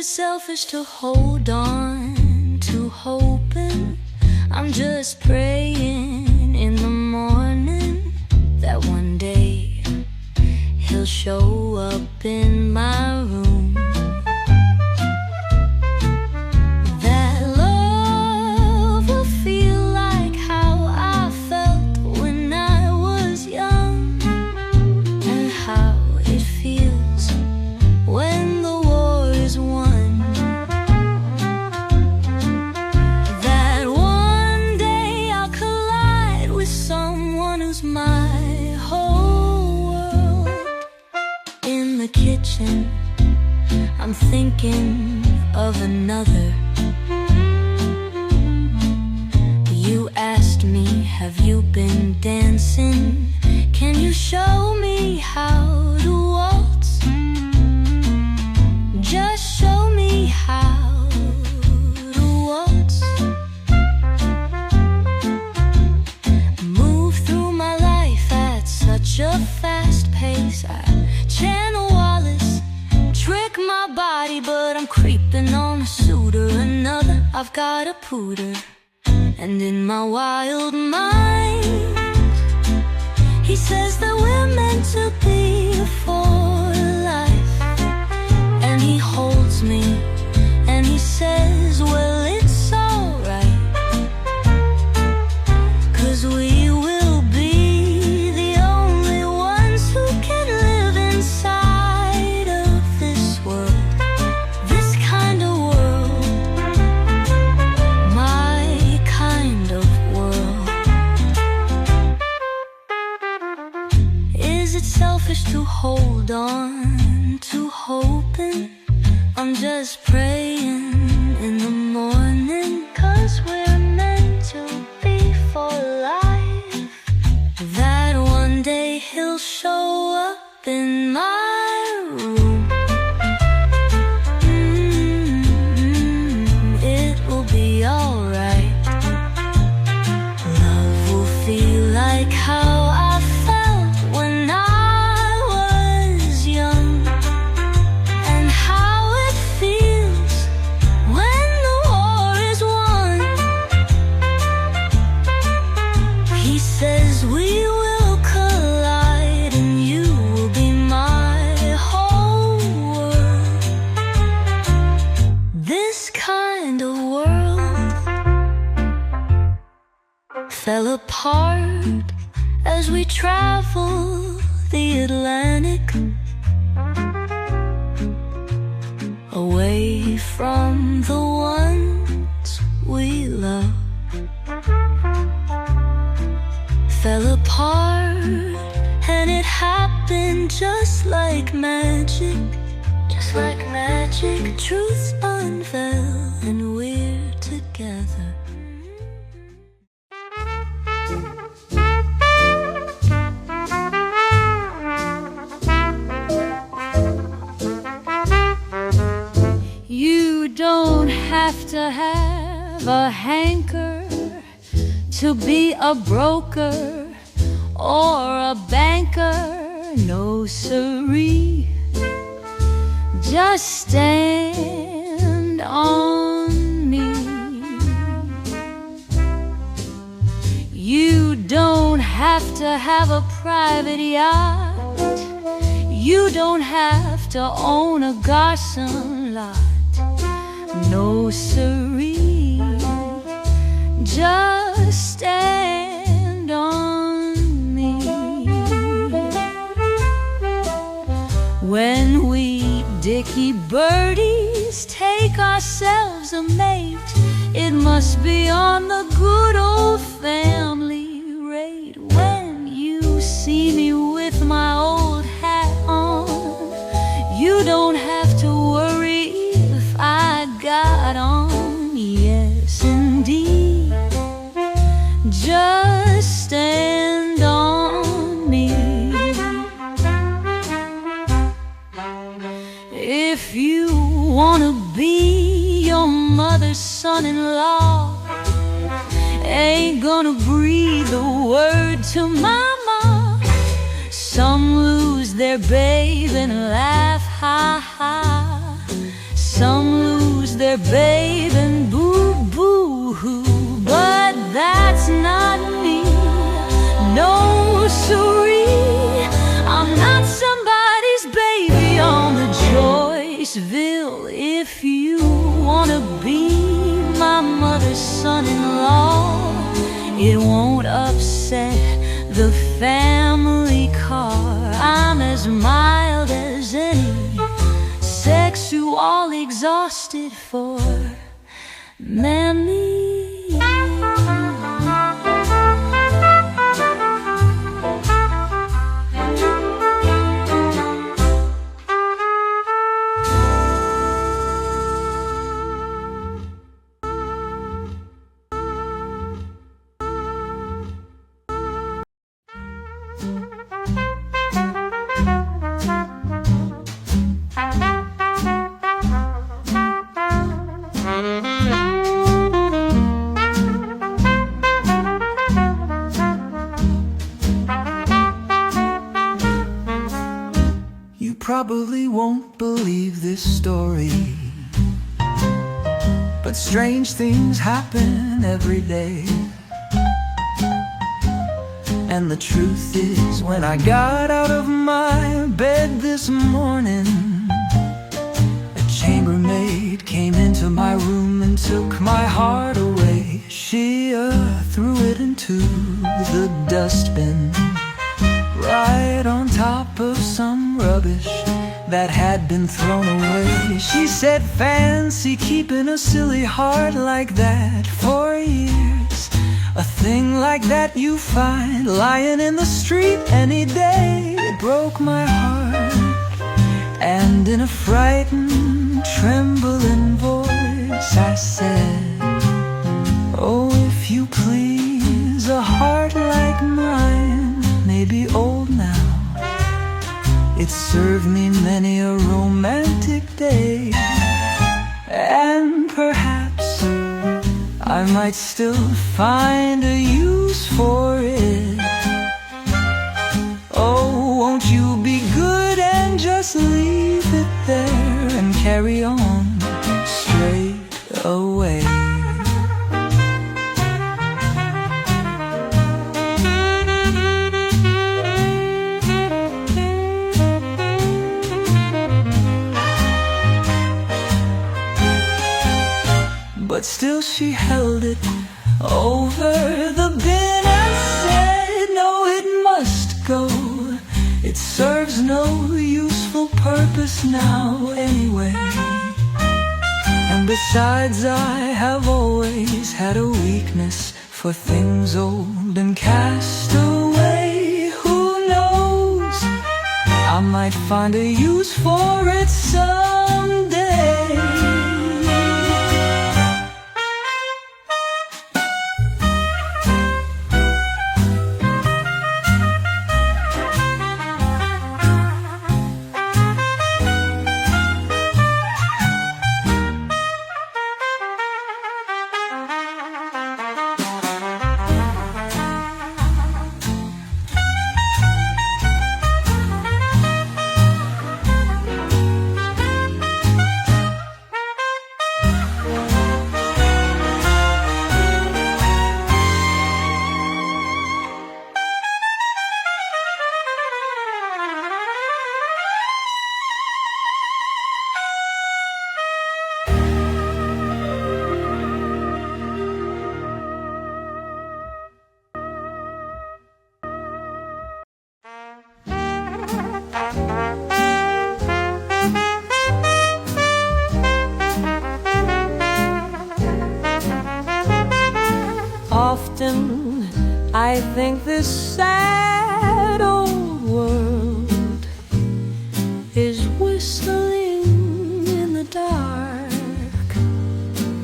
it selfish to hold on to hoping? I'm just praying in the morning that one day he'll show up in my room. That love will feel like how I felt when I was young, and how it feels when the war is won. That one day I'll collide with someone who's my whole world. In the kitchen, I'm thinking of another. You asked me, have you been dancing? Can you show me how to waltz? Just show me how to waltz. Move through my life at such a fast pace. I channel Wallace, trick my body, but I'm creeping on a suitor. Another, I've got a pooter. And in my wild mind, he says that we're meant to be for life. And he holds me and he says, well, it's alright, 'cause we will be the only ones who can live inside of this world. This kind of world, my kind of world. Is it selfish to hold on to hoping? I'm just praying in the morning, 'cause we're meant to be for life. That one day he'll show up in my room. It will be alright. Love will feel like how I felt when I was young, and how it feels when the war is won. He says we will collide and you will be my whole world. This kind of world fell apart as we traveled the Atlantic, away from the ones we love. Fell apart, and it happened just like magic. Just like magic, truths unveil and we're together. You don't have to have a hanker to be a broker or a banker, no siree. Just stand on me. You don't have to have a private yacht. You don't have to own a garden lot, no siree. Just stand on me. When we dicky birdies take ourselves a mate, it must be on the good old family rate. When you see me with my old hat on, you don't have to worry if I got on. Yes, indeed. Just stand on me. If you wanna be your mother's son-in-law, ain't gonna breathe a word to mama. Some lose their babe and laugh, ha ha. Some lose their babe and boo-boo-hoo. But that's not me, no siree. I'm not somebody's baby on the Joyceville. If you wanna be my mother's son-in-law, it won't upset the family car. I'm as mild as any, sexual exhausted for Mammy. Probably won't believe this story, but strange things happen every day. And the truth is, when I got out of my bed this morning, a chambermaid came into my room and took my heart away. She threw it into the dustbin, right on top of some rubbish that had been thrown away. She said, fancy keeping a silly heart like that for years. A thing like that you find lying in the street any day. It broke my heart, and in a frightened, trembling voice I said, oh, if you please, a heart like mine may be old now. It served me many a romantic day, and perhaps I might still find a use for it. Oh, won't you be good and just leave it there and carry on straight away? But still she held it over the bin and said, no, it must go. It serves no useful purpose now anyway. And besides, I have always had a weakness for things old and cast away. Who knows, I might find a use for it someday. Often I think this sad old world is whistling in the dark,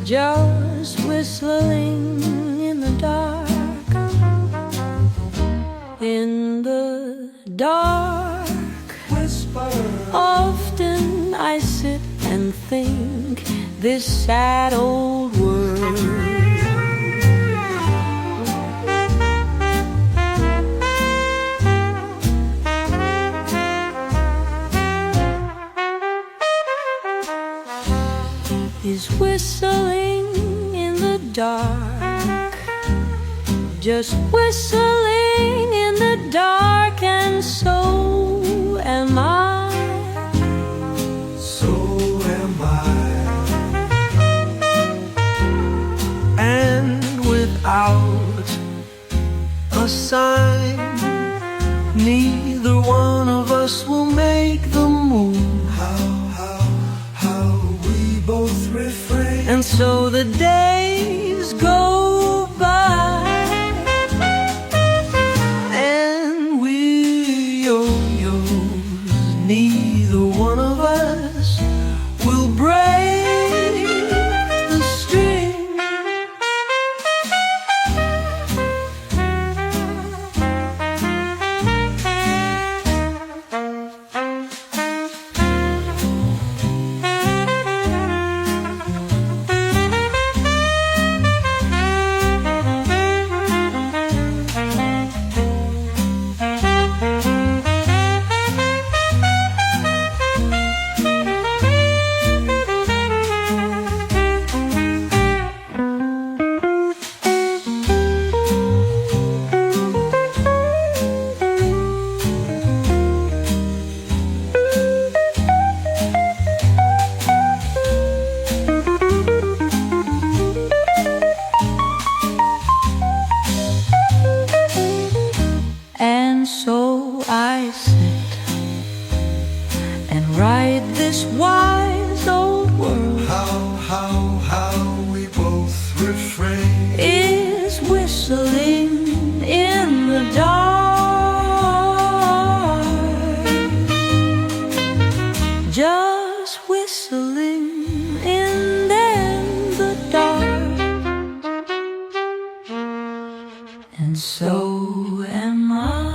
just whistling in the dark, in the dark. Whisper. Often I sit and think this sad old world is just whistling in the dark, and so am I. So am I. And without a sign, neither one of us will make the move. How we both refrain. And so the days go by, and we yo-yos, neither one of us will break the string. And so I sit and write this wise old world. How we both refrain. Is whistling in the dark, just whistling in the dark, and so am I.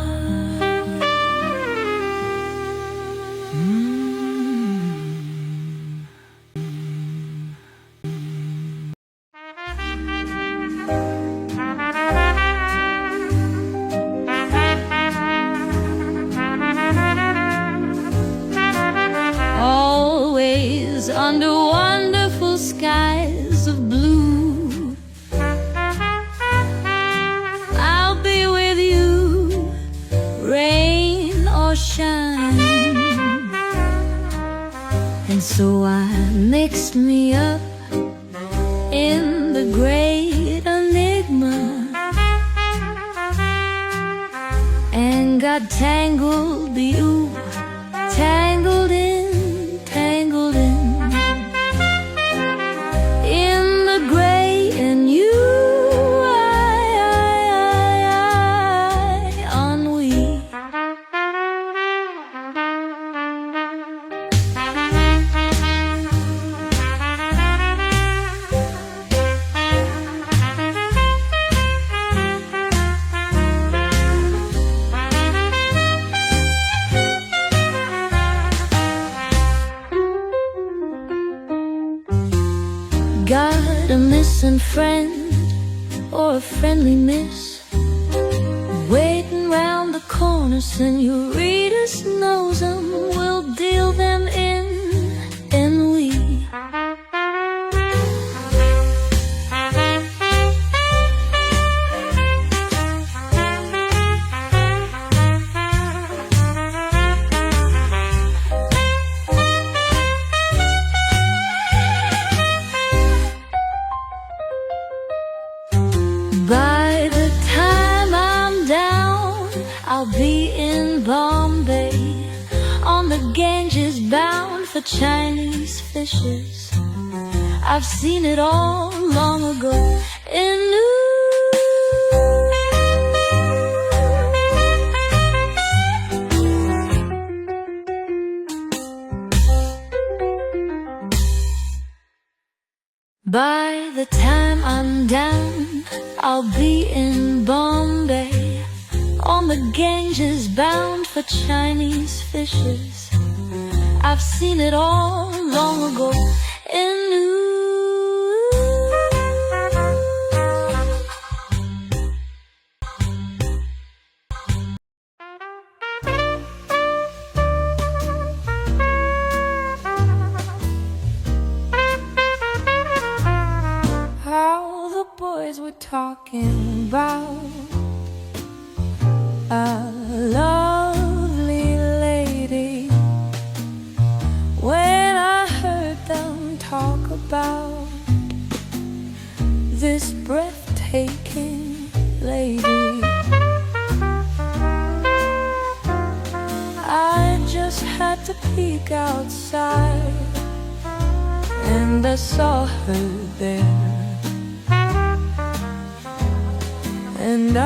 Always under wonderful skies of blue, I'll be with you, rain or shine. And so I mixed me up in the great enigma, and got tangled, you tangled in the gray, and you ennui. Got a missing friend or a friendly miss waiting round the corner, senoritas knows them, we'll deal them in ennui. By the time I'm down, I'll be in Bombay, on the Ganges, bound for Chinese fishes. I've seen it all long ago in By the time I'm down, I'll be in Bombay, on the Ganges, bound for Chinese fishes. I've seen it all long ago in boys were talking about a lovely lady. When I heard them talk about this breathtaking lady, I just had to peek outside, and I saw her there, and I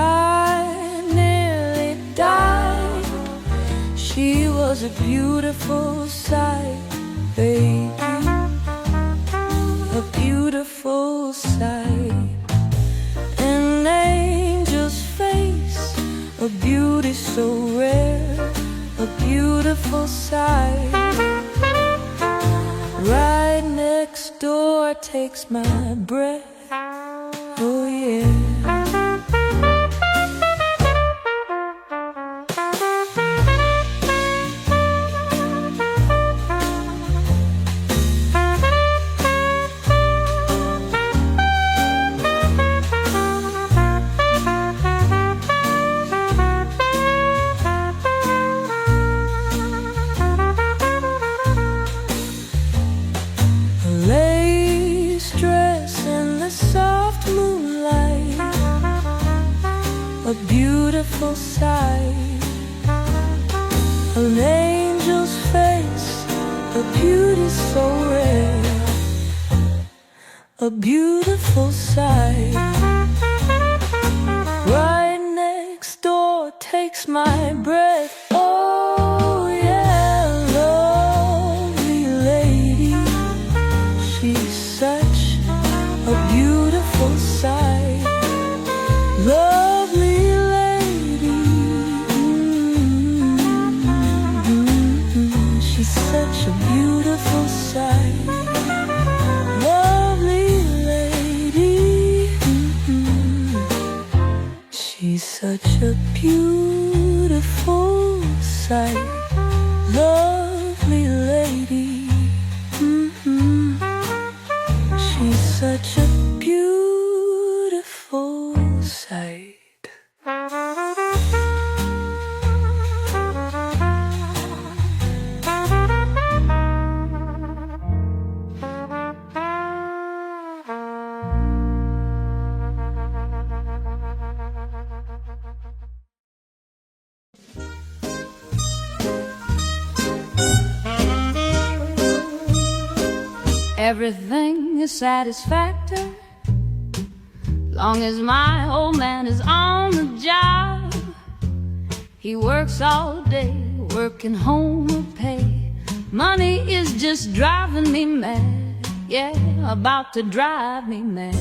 nearly died. She was a beautiful sight, baby, a beautiful sight. An angel's face, a beauty so rare, a beautiful sight. Right next door takes my breath, oh yeah. A beautiful sight, an angel's face, a beauty so rare, a beautiful sight. Right next door takes my breath, oh yeah, lovely lady. She's such a beautiful sight. Lovely lady, she's such a beautiful sight. Lovely lady, she's such a beautiful sight. Lovely lady, she's such a beautiful sight. Everything is satisfactory long as my old man is on the job. He works all day, working home will pay. Money is just driving me mad, yeah, about to drive me mad.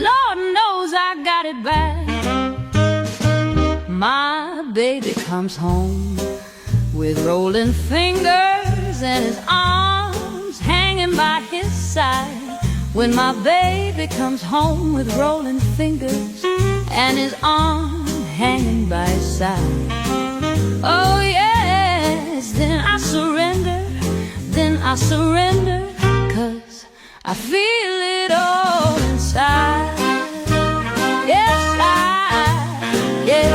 Lord knows I got it bad. My baby comes home with rolling fingers and his arms hanging by his side. When my baby comes home with rolling fingers and his arm hanging by his side, oh yes, then I surrender, 'cause I feel it all inside. Yes, yeah,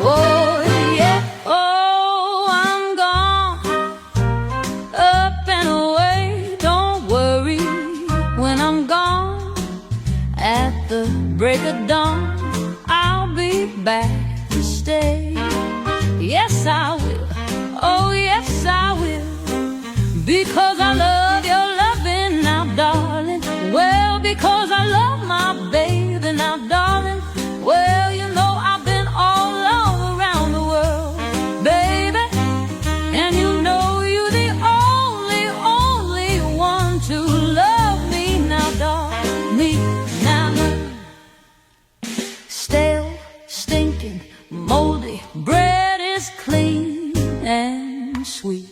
oh yeah, oh I'm gone, up and away, don't worry. When I'm gone, at the break of dawn, I'll be back to stay. Yes, I will, oh yes, I will, because I love your loving now, darling. Well, because I love my baby now, darling. Well, you know I've been all around the world, baby, and you know you're the only one to love me now, darling, me now. Stale, stinking, moldy bread is clean and sweet.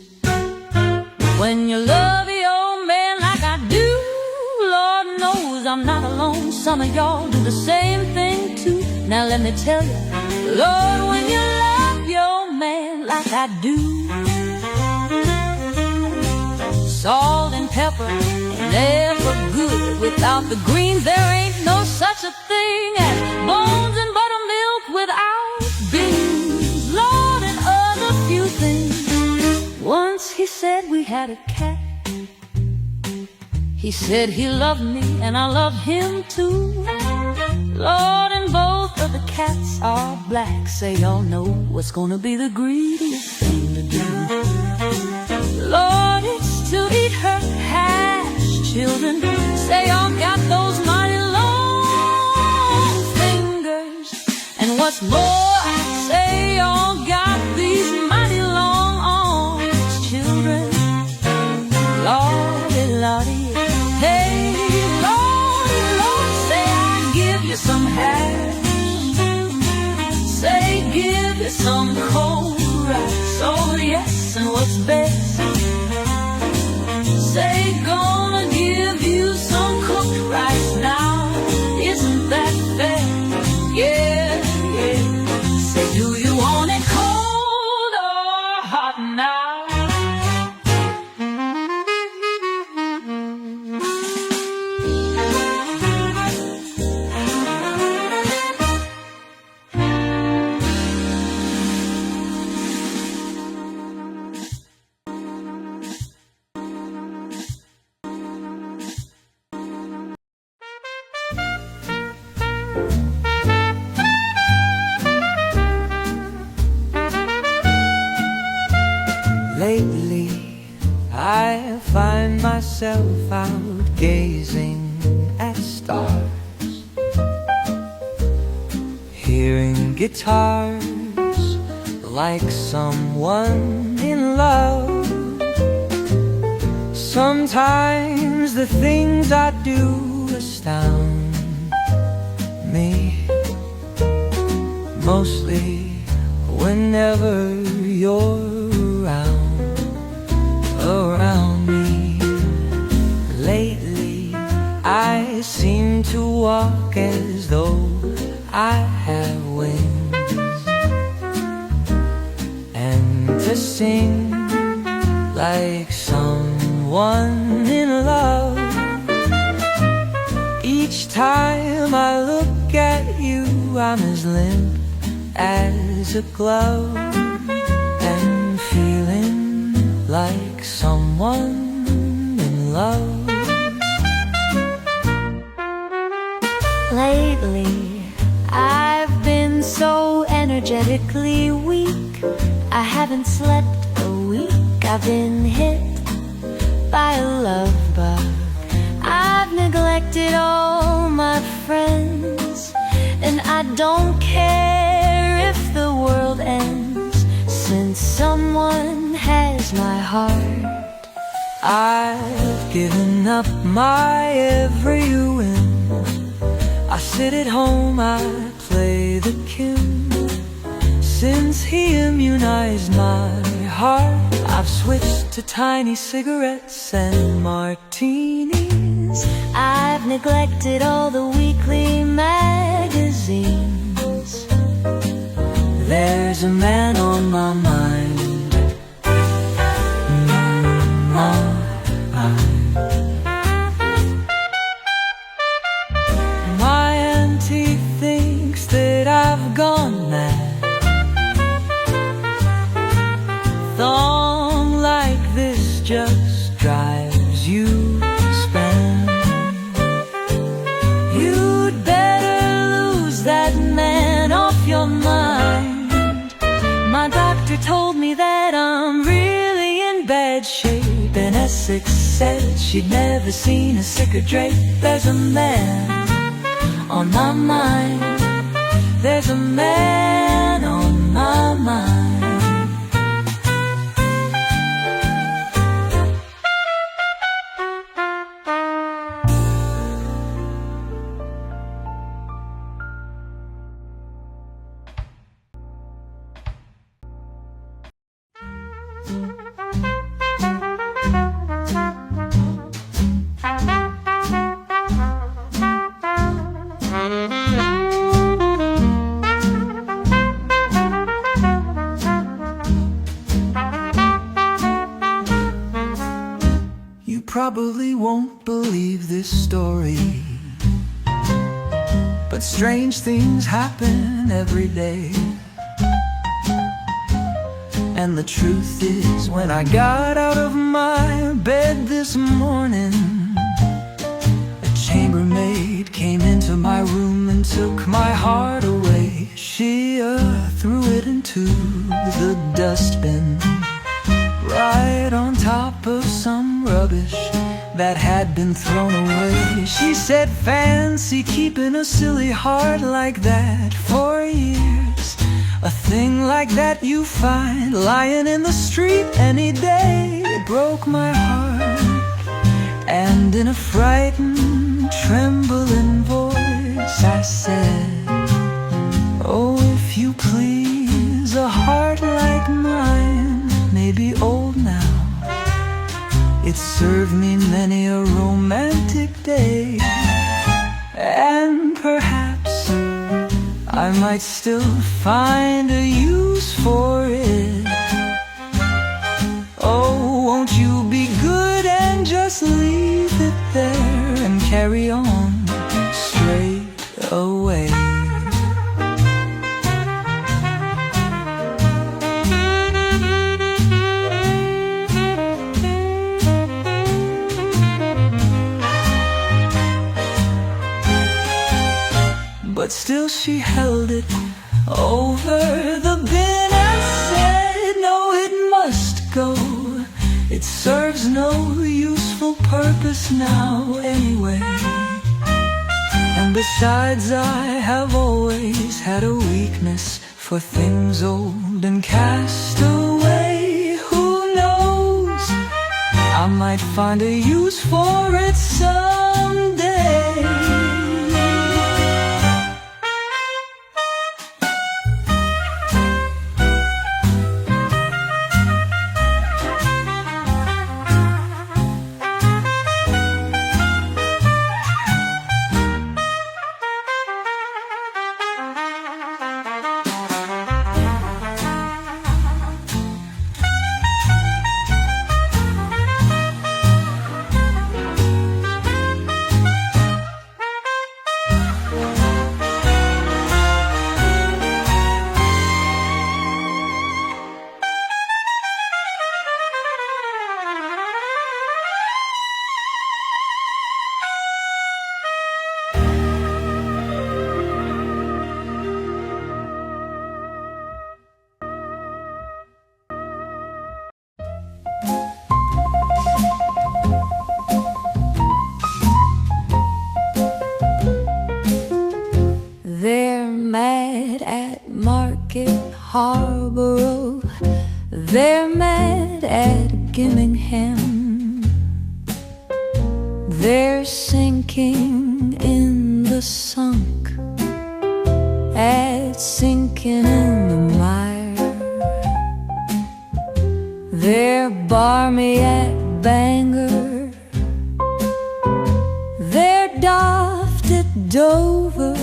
When you love your man like I do, Lord knows I'm not alone. Some of y'all do the same thing too. Now let me tell you, Lord, when you love your man like I do, salt and pepper never good. Without the greens there ain't no such a thing as bones and buttermilk without beans, Lord, and other few things. Once he said we had a cat. He said he loved me and I loved him too. Lord, and both of the cats are black. Say y'all know what's gonna be the greediest thing to do. Lord, it's to eat her hash. Children, say y'all got those mighty long fingers. And what's more, say y'all got these mighty long arms. Children, Lordy, Lordy, hey, Lordy, Lord, say I give you some hash. Say give you some cold rice. Oh yes, and what's best, say gonna give you some cooked rice now. Isn't that fair? Yeah, yeah. Say do you want it cold or hot now? Lately, I find myself out gazing at stars, hearing guitars like someone in love. Sometimes the things I do astound me, mostly whenever you're around me. Lately, I seem to walk as though I have wings, and to sing like someone in love. Each time I look at you, I'm as limp as a glove, and feeling like someone in love. Lately, I've been so energetically weak. I haven't slept a week. I've been hit by a love bug. I've neglected all my friends, and I don't care if the world ends, since someone has my heart. I've given up my every win. I sit at home, I play the Kim. Since he immunized my heart, I've switched to tiny cigarettes and martinis. I've neglected all the weekly magazines. There's a man on my mind. My auntie thinks that I've gone mad. Thong like this just drives you spam. You'd better lose that man off your mind. My doctor told me that I'm really in bad shape, and Essex said she'd never seen a sicker drape. There's a man on my mind. There's a man on my mind. probably won't believe this story, but strange things happen every day. And the truth is, when I got out of my bed this morning, a chambermaid came into my room and took my heart away. She threw it into the dustbin, right on top of some rubbish that had been thrown away. She said, fancy keeping a silly heart like that for years. A thing like that you find lying in the street any day. It broke my heart, and in a frightened, trembling voice I said, oh, if you please, a heart like mine may be old now. It served me many a romantic day, and perhaps I might still find a use for it. Oh, won't you be good and just leave it there and carry on straight away? But still she held it over the bin and said, no, it must go. It serves no useful purpose now anyway. And besides, I have always had a weakness for things old and cast away. Who knows, I might find a use for it someday. They're mad at Market Harborough, they're mad at Gimmingham, they're sinking in the sunk, at sinking in the mire. They're barmy at Bangor, they're daft at Dover,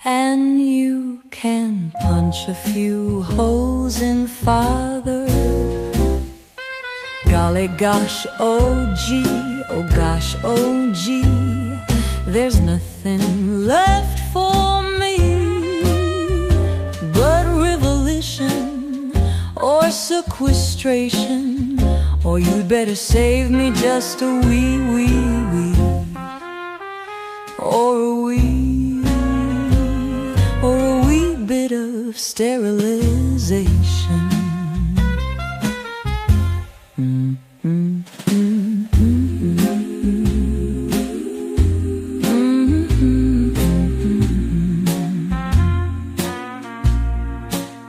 and you can punch a few holes in father. Golly gosh, oh gee, oh gosh, oh gee, there's nothing left for me but revolution or sequestration, or you'd better save me just a wee, or a wee bit of sterilization.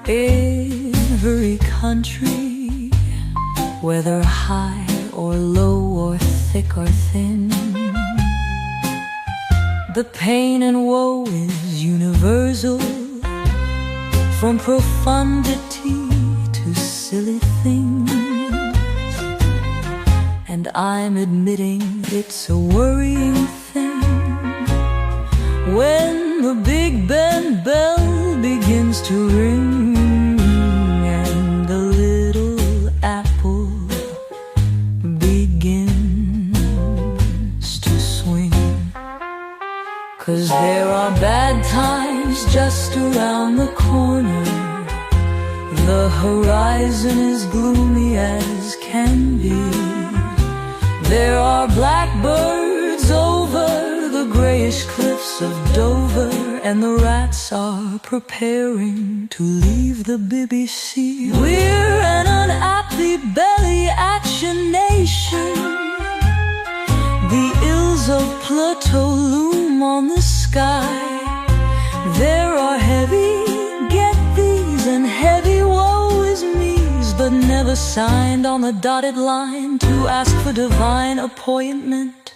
Every country, whether high or low or thick or thin, the pain and woe is universal, from profundity to silly things. And I'm admitting it's a worrying thing when the Big Ben bell begins to ring and the little apple begins to swing. 'cause there are bad times just around the corner. The horizon is gloomy as can be. There are blackbirds over the grayish cliffs of Dover, and the rats are preparing to leave the BBC. We're an unhappy belly action nation. The ills of Plato loom on the sky. There are heavy get these and heavy woe is me's, but never signed on the dotted line to ask for divine appointment.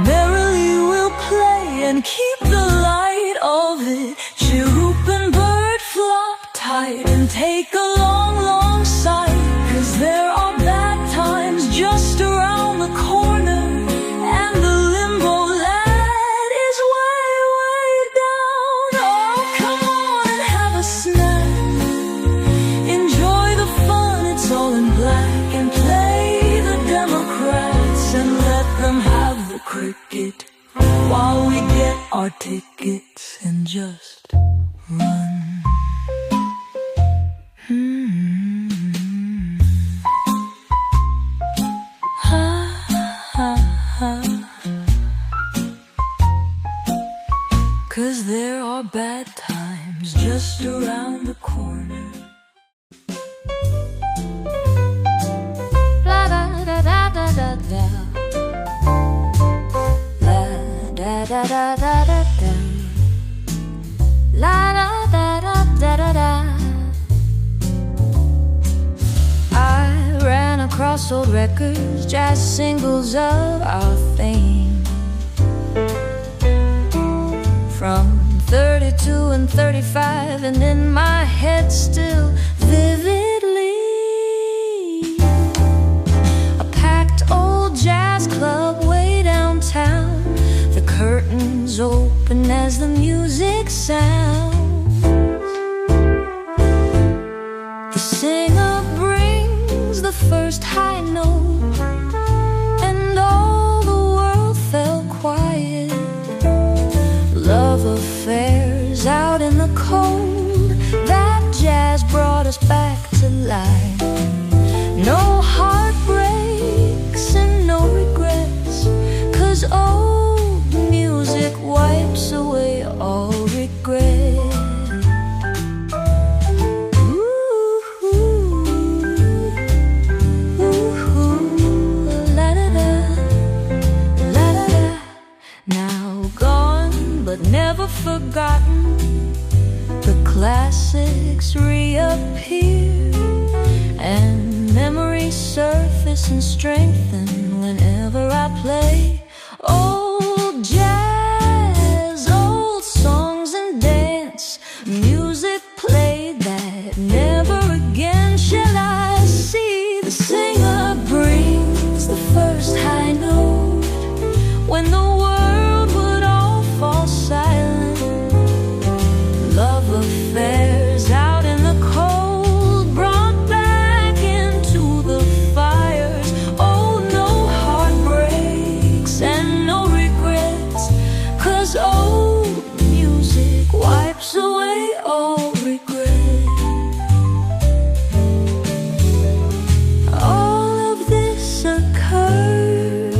Merrily we'll play and keep the light of it. Chirrup and bird flop tight and take a long, long sight, 'cause there are bad times just around the corner, and the limbo lad is way, way down. Oh, come on and have a snack. Enjoy the fun, it's all in black, and play the Democrats and let them have the cricket while we get our tickets and just run. Ha, ha, ha. 'Cause there are bad times just around the corner. La da da da da da da. La da da da da da da. La da da da da da da. I ran across old records, jazz singles of our fame, from 32 and 35, and in my head still vividly a packed old jazz club way downtown. The curtains open as the music sounds. The singer brings the first high note, and all the world fell quiet. Love affairs out in the cold, that jazz brought us back to life. No heartbreaks and no regrets, 'cause old music wipes away all regret. But never forgotten, the classics reappear, and memories surface and strengthen whenever I play old jazz, old songs and dance, music played that never again shall I see. The singer brings the first high note when the world would all fall silent. Love affairs out in the cold brought back into the fires. Oh, no heartbreaks and no regrets, 'cause old music wipes away all regret. All of this occurred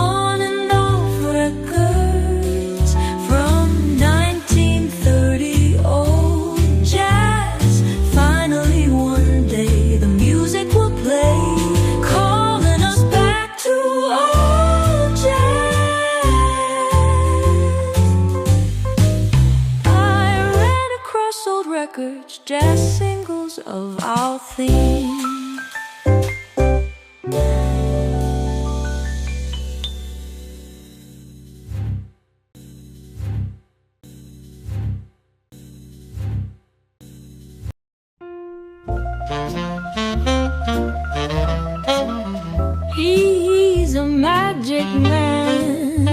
on and off records from 1930. Old jazz, finally one day the music will play, calling us back to old jazz. I ran across old records, jazz singles of our theme. He's a magic man.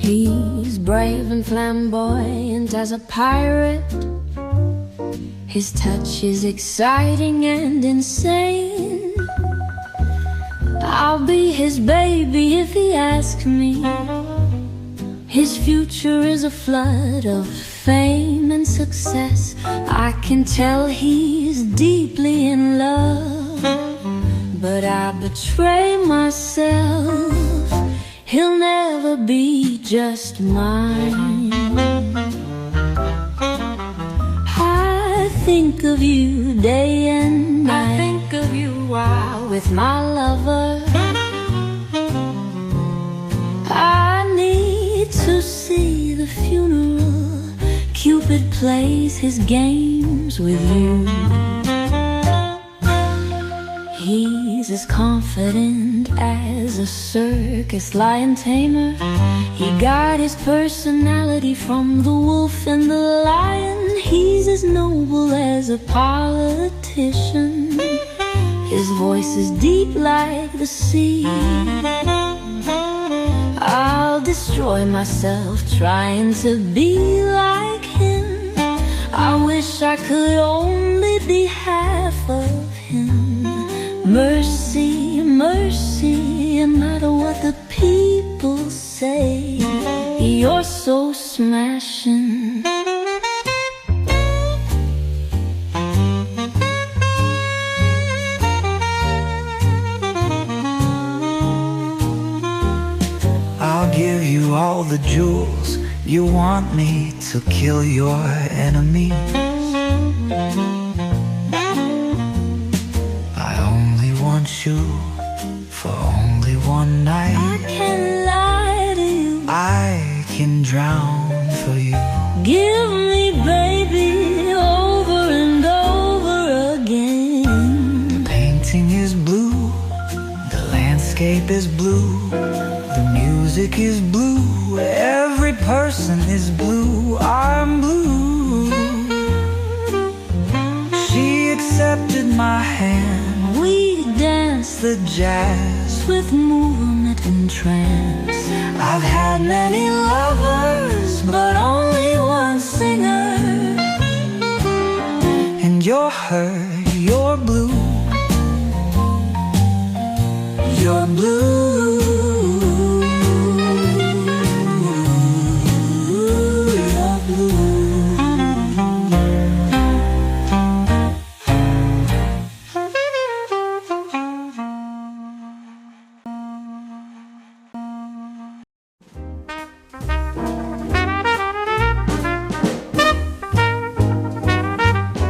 He's brave and flamboyant as a pirate. His touch is exciting and insane. I'll be his baby if he asks me. His future is a flood of fame and success. I can tell he's deeply in love, but I betray myself. He'll never be just mine. I think of you day and night. I think of you while with my lover. I need to see the funeral. Cupid plays his games with you. He's as confident as a circus lion tamer. He got his personality from the wolf and the lion. He's as noble as a politician. His voice is deep like the sea. I'll destroy myself trying to be like him. I wish I could only be half of him. Mercy, mercy, no matter what the people say, you're so smashing. I'll give you all the jewels. You want me to kill your enemy. I only want you for only one night. I can lie to you, I can drown for you. give me baby over and over again. The painting is blue, the landscape is blue, the music is blue, every person is blue. I'm blue. She accepted my hand. We dance The jazz. with movement and trance. I've had many lovers, but only one singer. And you're her, you're blue. You're blue. You're blue.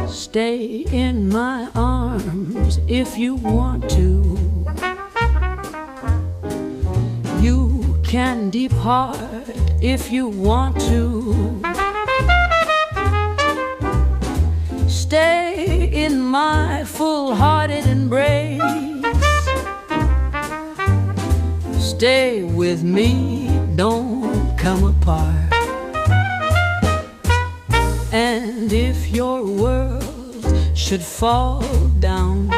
Stay in my arms if you want to. You can depart if you want to. Stay in my full-hearted embrace. Stay with me, don't come apart. And if your world should fall down,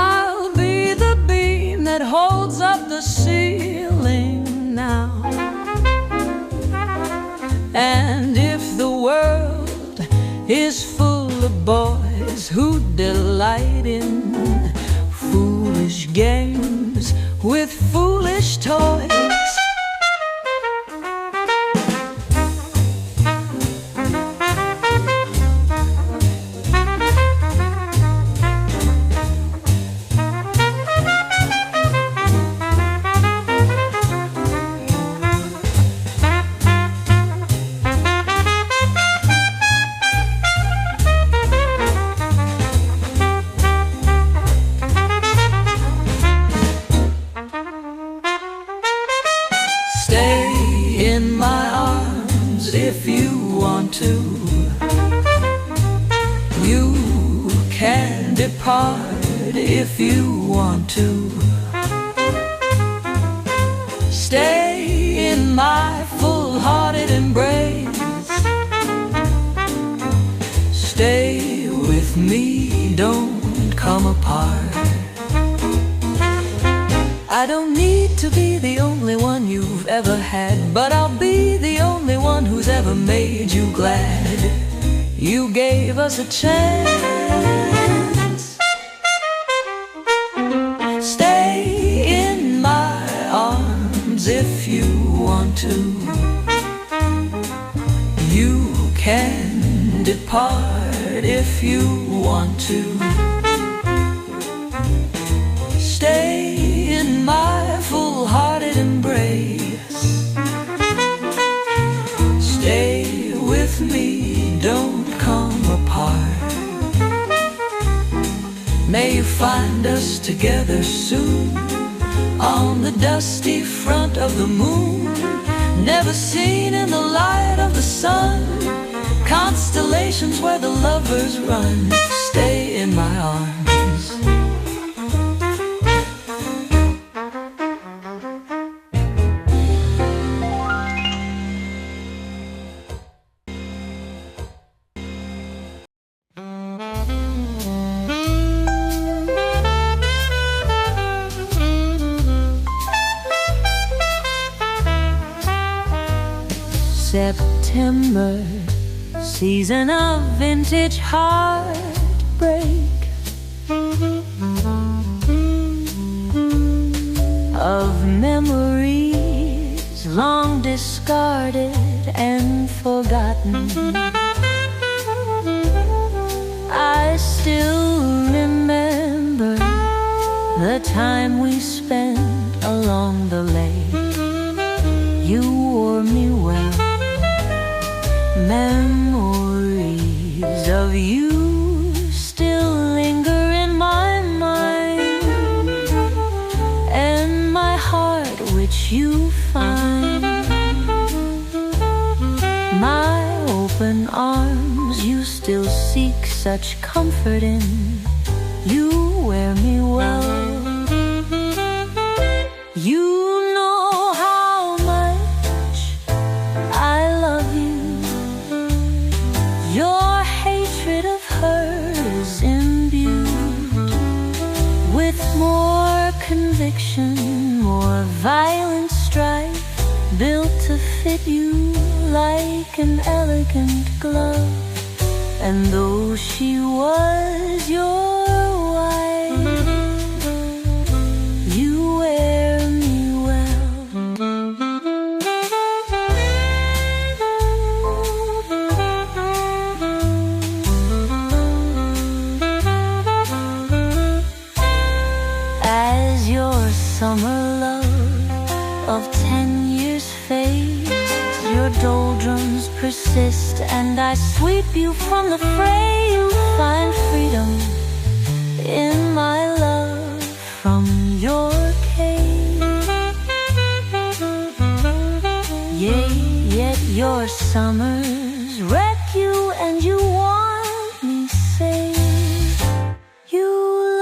I'll be the beam that holds up the ceiling now. And if the world is full of boys who delight in foolish games with foolish toys, if you want to. You can depart if you want to. Stay in my full-hearted embrace. Stay with me, don't come apart. I don't need to be the only one you've ever had, but I'll be the only one who's ever made you glad. You gave us a chance. Stay in my arms if you want to. You can depart if you want to. Stay in my full-hearted embrace. Stay with me, don't come apart. May you find us together soon, on the dusty front of the moon, never seen in the light of the sun. Constellations where the lovers run. Stay in my arms. September, season of vintage heartbreak, of memories long discarded and forgotten. I still remember the time we spent along the lake. You wore me well. Memories of you still linger in my mind, and my heart which you find. My open arms you still seek such comfort in. You wear me well. You know how much I love you. Your hatred of her is imbued with more conviction, more violent strife, built to fit you like an elegant glove. And though she was your wife, you wear me well. As your summer love of 10 years fades, your doldrums persist, and I sweep you from the fray. You find freedom in my love from your cage. Yet your summers wreck you, and you want me safe. You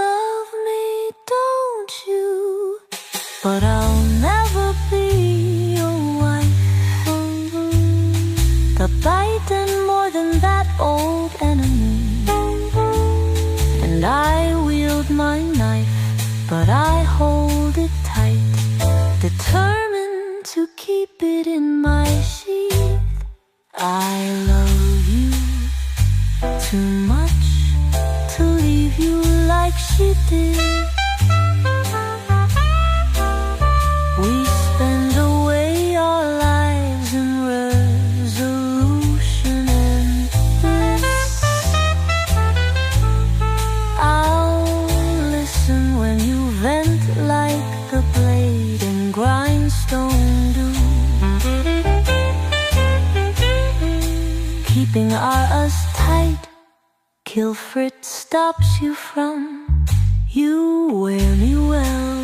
love me, don't you? But I'll never be your wife. The bite and more than that old enemy. And I wield my knife, but I hold it tight, determined to keep it in my sheath. I love you too much to leave you like she did. We spend away our lives in resolution and bliss. I'll listen when you vent like the blade in grindstone do. Keeping our us tight, Guilford stops you from. You wear me well.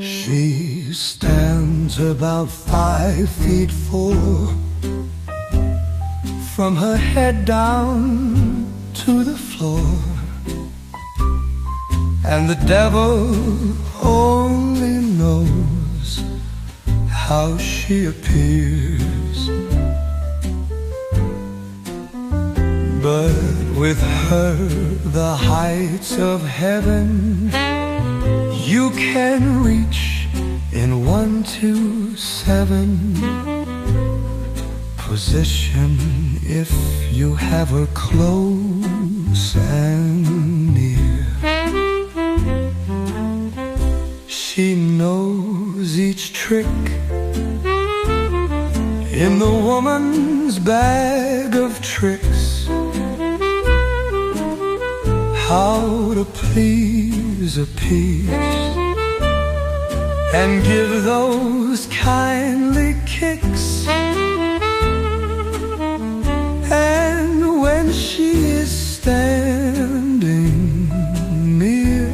She stands about 5'4", from her head down to the floor. And the devil only knows how she appears. But with her, the heights of heaven you can reach in 1, 2, 7 position if you have her close and near. She knows each trick in the woman's bag of tricks, how to please a piece and give those kindly kicks. And when she is standing near,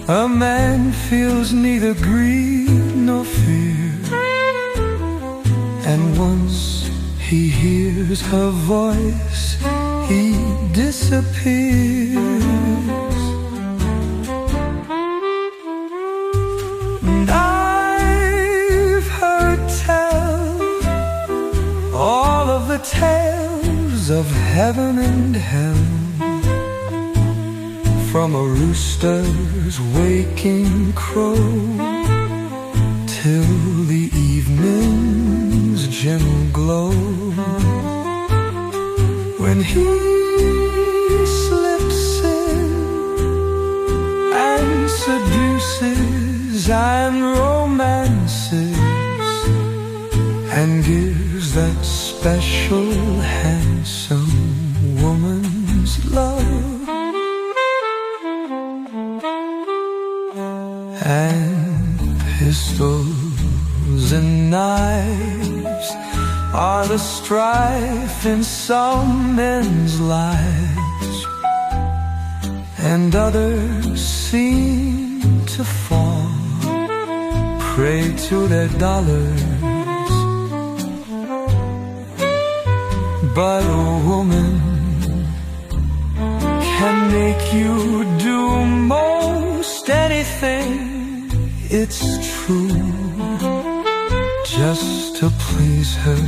a man feels neither greed nor fear. And once he hears her voice, he disappears. And I've heard tell all of the tales of heaven and hell, from a rooster's waking crow till the evening's gentle glow, when he slips in and seduces and romances and gives that special handsome woman's love. And pistols and knives are the strife in some men's lives, and others seem to fall prey to their dollars. But a woman can make you do most anything, it's true, just to please her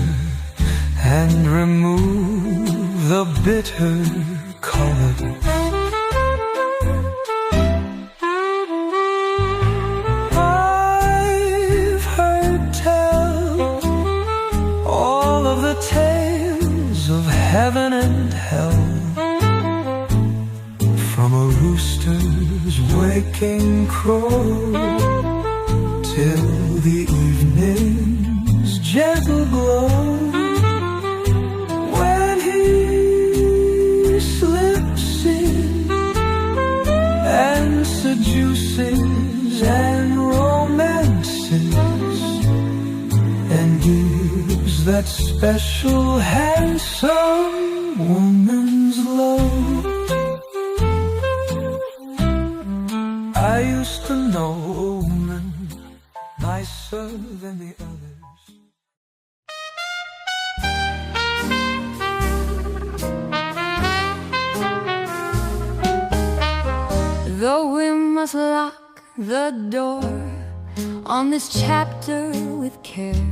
and remove the bitter colors. I've heard tell all of the tales of heaven and hell, from a rooster's waking crow till the evening's gentle glow, when he slips in and seduces and romances and gives that special handsome woman's love. I used to know a woman nicer than the others. Though we must lock the door on this chapter with care,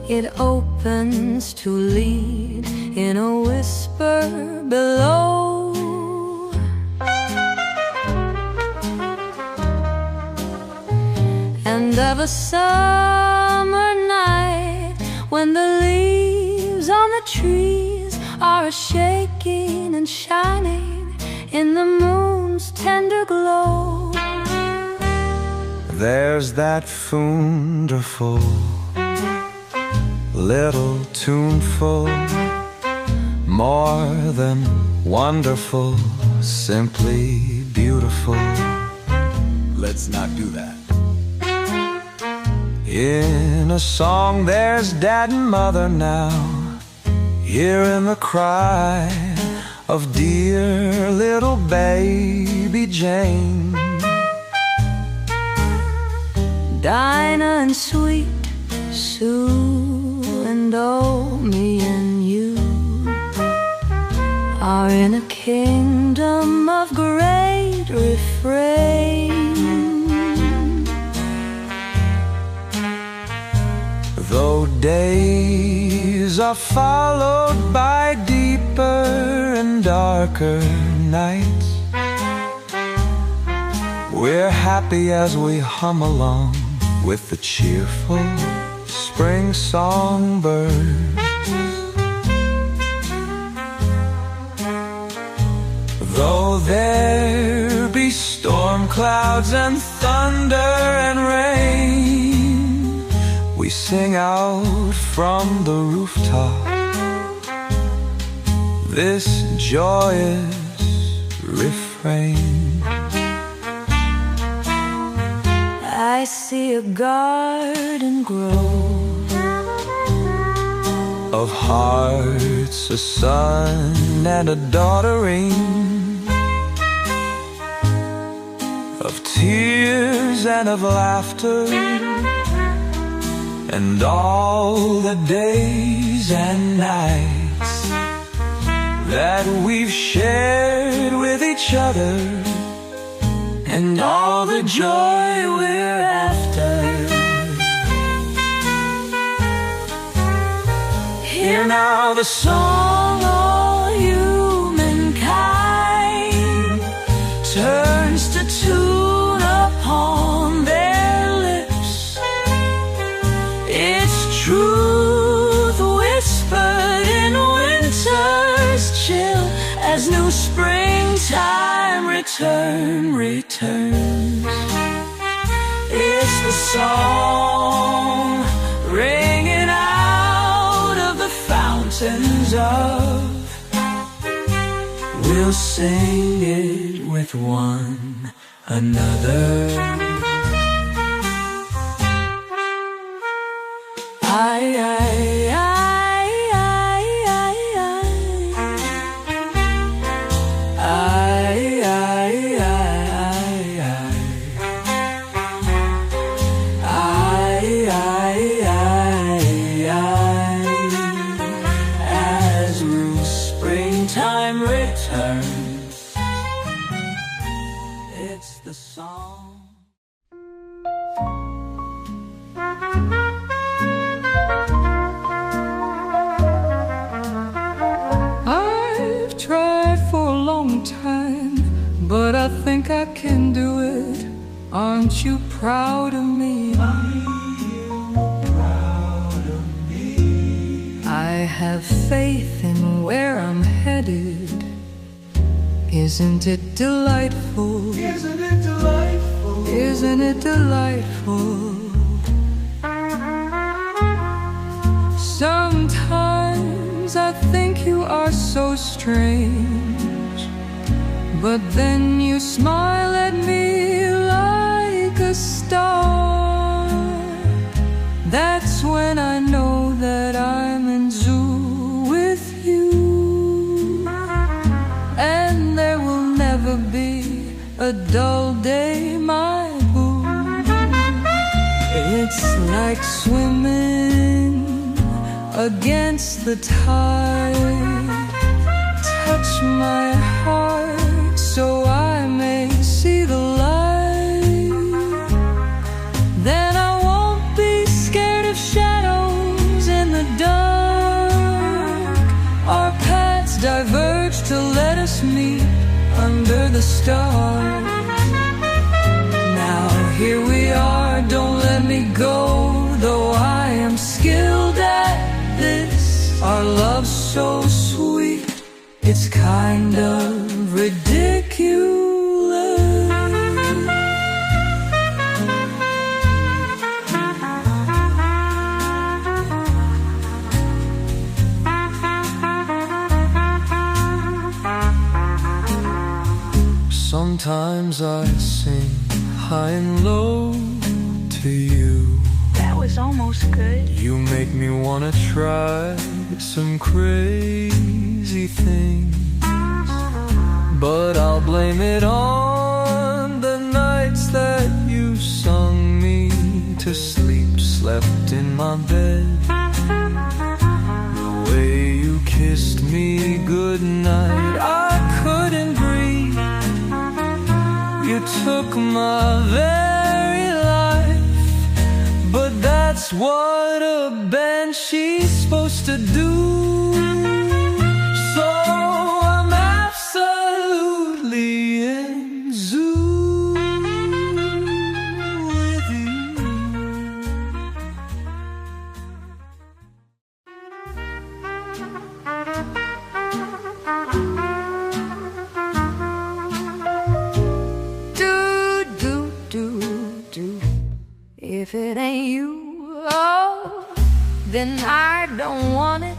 it opens to lead in a whisper below. And of a summer night, when the leaves on the trees are shaking and shining in the moon's tender glow, there's that wonderful little tuneful, more than wonderful, simply beautiful. Let's not do that. In a song there's dad and mother now, hearing the cry of dear little baby Jane. Dinah and Sweet Sue, and oh, me and you are in a kingdom of great refrain. Though days are followed by deeper and darker nights, we're happy as we hum along with the cheerful spring songbirds. Though there be storm clouds and thunder and rain, we sing out from the rooftop this joyous refrain. I see a garden grow of hearts, a son and a daughtering, of tears and of laughter, and all the days and nights that we've shared with each other, and all the joy we're after. Hear now the song all humankind turns to tune upon their lips. It's truth whispered in winter's chill, as new springtime returns. It's the song ringing out of the fountains of. We'll sing it with one another. As new springtime returns, it's the song. I've tried for a long time, but I think I can do it. Aren't you proud of me? I have faith in where I'm headed. Isn't it delightful? Isn't it delightful? Isn't it delightful? Sometimes I think you are so strange, but then you smile at me like a star. That's when I know that I'm in zoo with you, and there will never be a dull day, my boo. It's like swimming against the tide. Touch my heart so I may see the light. Then I won't be scared of shadows in the dark. Our paths diverge to let us meet under the stars. Now here we are, don't let me go, though I am skilled at this. Our love's so sweet, it's kind of ridiculous. Sometimes I sing high and low to you. That was almost good. You make me wanna try some crazy things, but I'll blame it on the nights that you sung me to sleep, slept in my bed. The way you kissed me goodnight, I couldn't breathe. You took my very life, but that's what a banshee's supposed to do. So I'm absolutely in zoo with you. If it ain't you, oh, then I don't want it.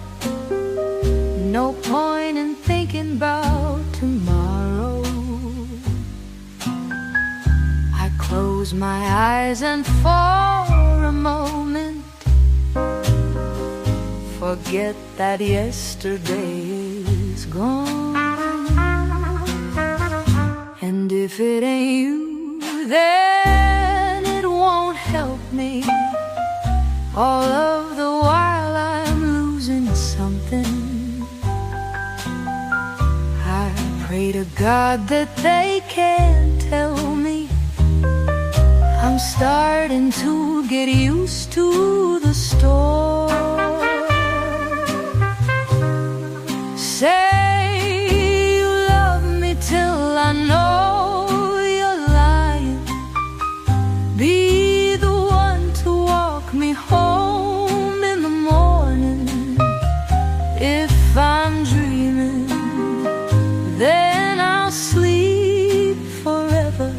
No point in thinking about tomorrow. I close my eyes and for a moment forget that yesterday is gone. And if it ain't you, then it won't help me. All of the while I'm losing something. I pray to God that they can't tell me. I'm starting to get used to the storm. Say you love me till I know you're lying. Be the one to walk me home in the morning. If I'm dreaming, then I'll sleep forever.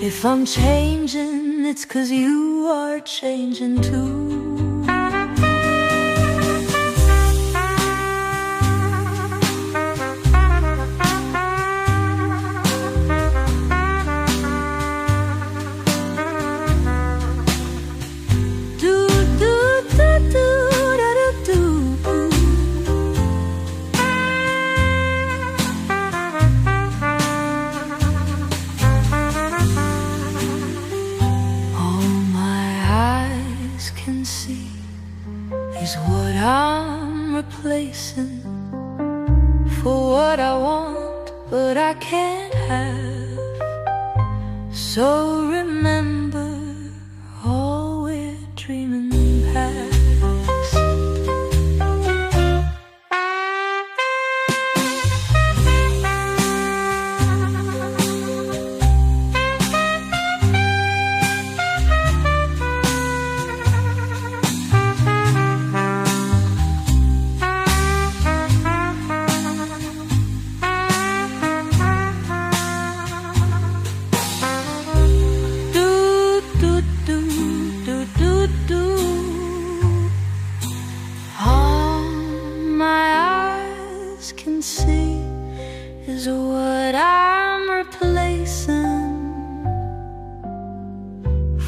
If I'm changing, it's 'cause you are changing too. Is what I'm replacing for what I want, but I can't have. So remember, all we're dreaming past. See is what I'm replacing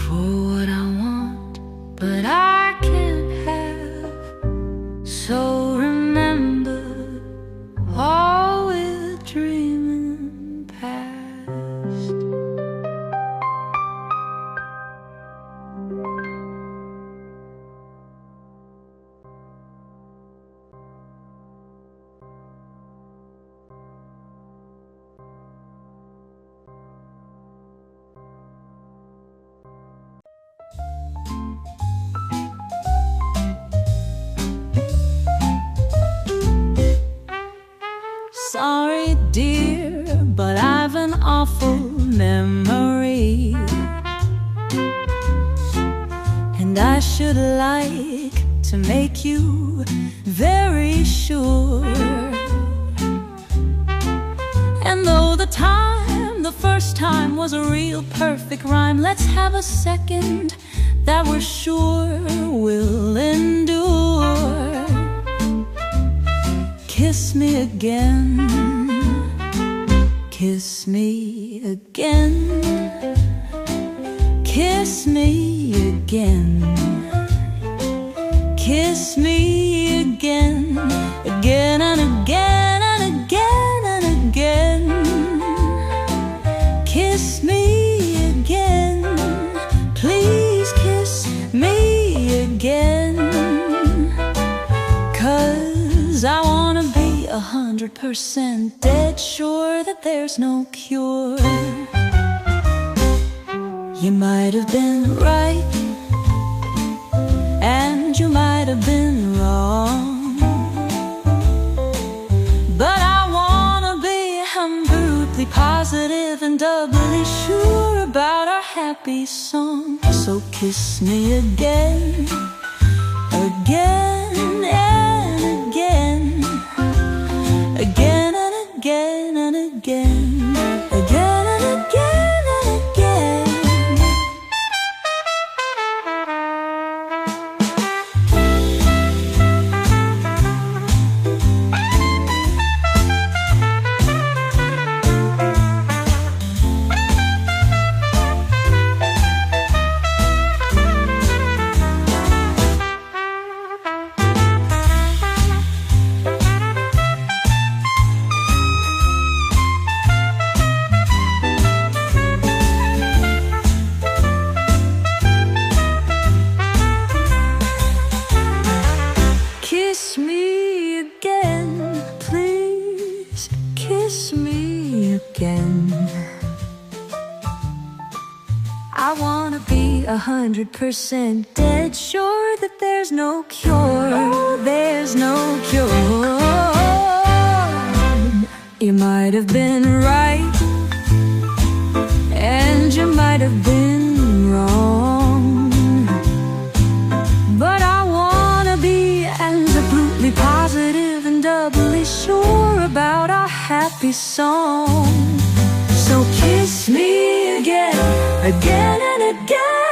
for what I want, but I can't have. So remember, all we're dreaming past. Sorry, dear, but I've an awful memory, and I should like to make you very sure. And though the first time was a real perfect rhyme, let's have a second that we're sure will endure. Kiss me again, kiss me again, kiss me again, kiss me again, again and again and again and again. Kiss me again, please kiss 100% dead sure that there's no cure. You might have been right, and you might have been wrong, but I wanna be brutally positive and doubly sure about our happy song. So kiss me again, again and again, again and again and again, again and again and again. Kiss me again, please, kiss me again. I wanna be 100% dead sure that there's no cure, there's no cure. You might have been right, and you might have been wrong, but I wanna be absolutely positive and doubly sure about our happy song. So kiss me again, again and again.